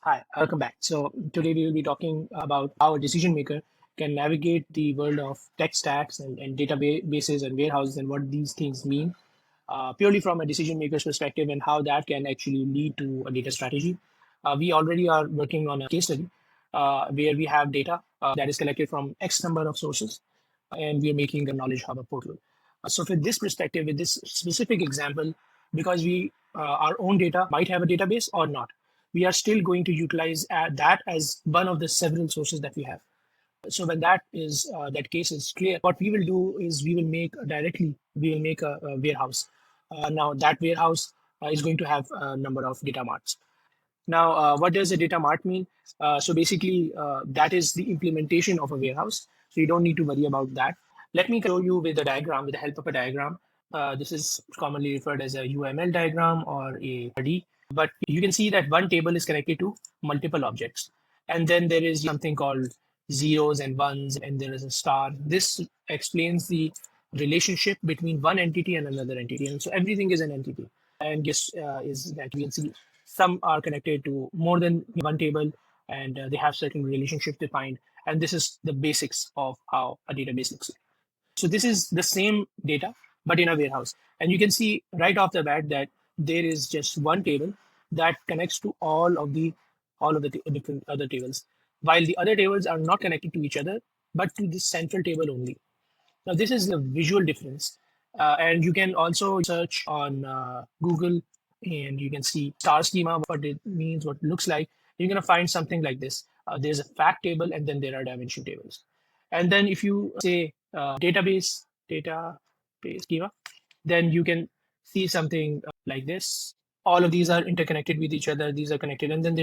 Hi, welcome back. So today we will be talking about how a decision maker can navigate the world of tech stacks and databases and warehouses and what these things mean, purely from a decision maker's perspective and how that can actually lead to a data strategy. We already are working on a case study where we have data that is collected from X number of sources, and we are making a knowledge hub portal. So, for this perspective, with this specific example, because our own data might have a database or not, we are still going to utilize that as one of the several sources that we have. So when that case is clear, what we will do is we will make a warehouse. Now that warehouse is going to have a number of data marts. Now, what does a data mart mean? So basically, that is the implementation of a warehouse. So you don't need to worry about that. Let me show you with a diagram, with the help of a diagram. This is commonly referred as a UML diagram or a RD. But you can see that one table is connected to multiple objects. And then there is something called zeros and ones, and there is a star. This explains the relationship between one entity and another entity. And so everything is an entity. And this is that we can see some are connected to more than one table, and they have certain relationships defined. And this is the basics of how a database looks like. So this is the same data, but in a warehouse. And you can see right off the bat that there is just one table that connects to all of the different other tables, while the other tables are not connected to each other, but to this central table only. Now, this is the visual difference. And you can also search on Google and you can see star schema, what it means, what it looks like. You're going to find something like this. There's a fact table and then there are dimension tables. And then if you say database schema, then you can see something like this. All of these are interconnected with each other. These are connected. And then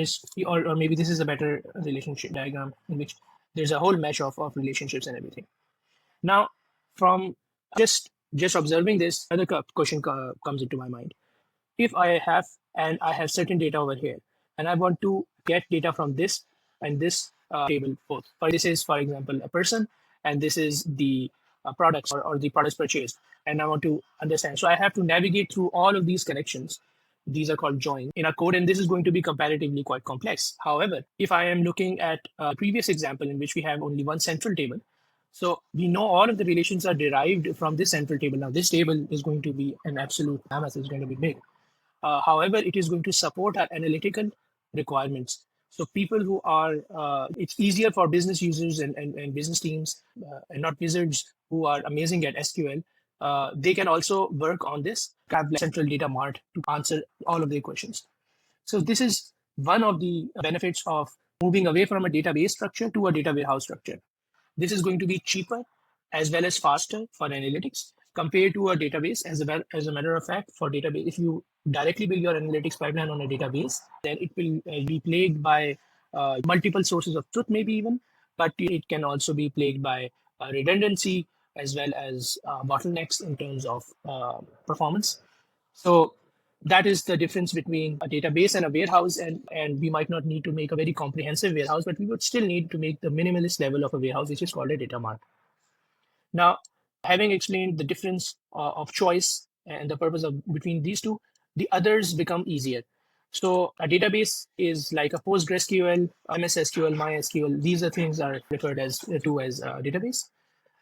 or maybe this is a better relationship diagram in which there's a whole mesh of relationships and everything. Now, from just observing this, another question comes into my mind. If I have certain data over here, and I want to get data from this and this table both. This is, for example, a person, and this is the products or the products purchased, and I want to understand. So I have to navigate through all of these connections. These are called joins in a code, and this is going to be comparatively quite complex. However, if I am looking at a previous example in which we have only one central table, so we know all of the relations are derived from this central table. Now, this table is going to be an absolute mammoth, it's going to be big. However, it is going to support our analytical requirements. So people who are, it's easier for business users and business teams and not wizards who are amazing at SQL. They can also work on this central data mart to answer all of their questions. So this is one of the benefits of moving away from a database structure to a data warehouse structure. This is going to be cheaper as well as faster for analytics compared to a database. As a matter of fact, for database, if you directly build your analytics pipeline on a database, then it will be plagued by multiple sources of truth, maybe even, but it can also be plagued by redundancy as well as bottlenecks in terms of performance. So that is the difference between a database and a warehouse. And we might not need to make a very comprehensive warehouse, but we would still need to make the minimalist level of a warehouse, which is called a data mart. Now, having explained the difference of choice and the purpose of between these two, the others become easier. So a database is like a PostgreSQL, MS SQL, MySQL. These are things are referred as a database.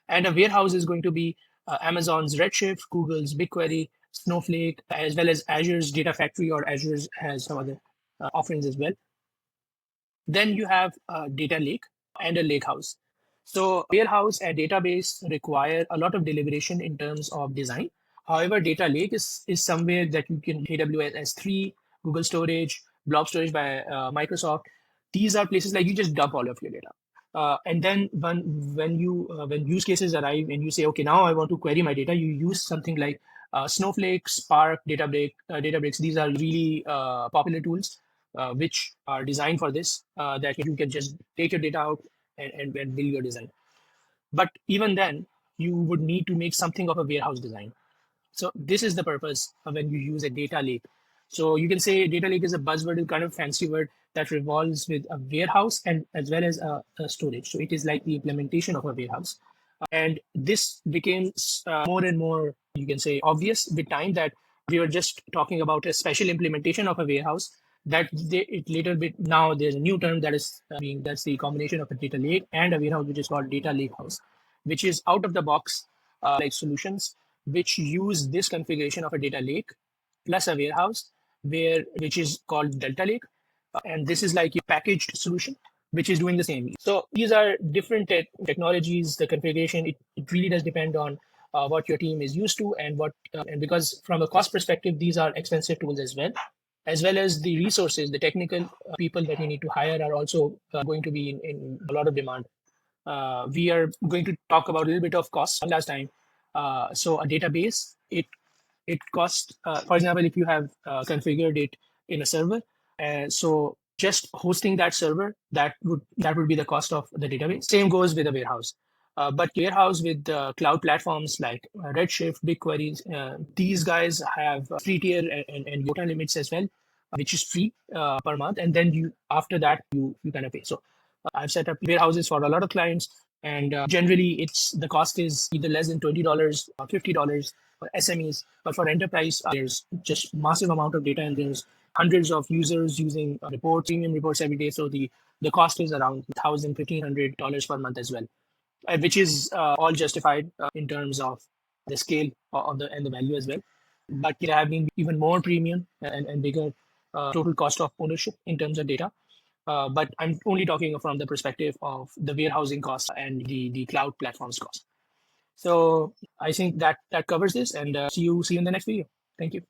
And a warehouse is going to be Amazon's Redshift, Google's BigQuery, Snowflake, as well as Azure's Data Factory, or Azure has some other offerings as well. Then you have a data lake and a lakehouse. So warehouse and database require a lot of deliberation in terms of design. However, data lake is somewhere that you can AWS S3, Google Storage, Blob Storage by Microsoft. These are places like you just dump all of your data. And then when use cases arrive and you say, okay, now I want to query my data, you use something like Snowflake, Spark, Databricks. These are really popular tools which are designed for this, that you can just take your data out and build your design. But even then, you would need to make something of a warehouse design. So this is the purpose of when you use a data lake. So you can say data lake is a buzzword, a kind of fancy word that revolves with a warehouse and as well as a storage. So it is like the implementation of a warehouse. And this became more and more, you can say, obvious with time, that we were just talking about a special implementation of a warehouse. it later bit now there's a new term that is that's the combination of a data lake and a warehouse, which is called data lake house, which is out of the box like solutions which use this configuration of a data lake plus a warehouse which is called delta lake, and this is like a packaged solution which is doing the same. So these are different technologies. The configuration, it really does depend on what your team is used to, and and because from a cost perspective, these are expensive tools as well as the resources, the technical people that you need to hire are also going to be in a lot of demand. We are going to talk about a little bit of cost last time. So a database, it costs, for example, if you have configured it in a server, so just hosting that server, that would be the cost of the database. Same goes with a warehouse. But warehouse with cloud platforms like Redshift, BigQuery, these guys have free tier and quota limits as well, which is free per month. And then you after that you kind of pay. So I've set up warehouses for a lot of clients, and generally it's the cost is either less than $20 or $50 for SMEs, but for enterprise, there's just massive amount of data, and there's hundreds of users using premium reports every day. So the cost is around $1,000, $1,500 per month as well, which is all justified in terms of the scale of the value as well. But there have been even more premium and bigger total cost of ownership in terms of data. But I'm only talking from the perspective of the warehousing cost and the cloud platforms cost. So I think that covers this, and see you in the next video. Thank you.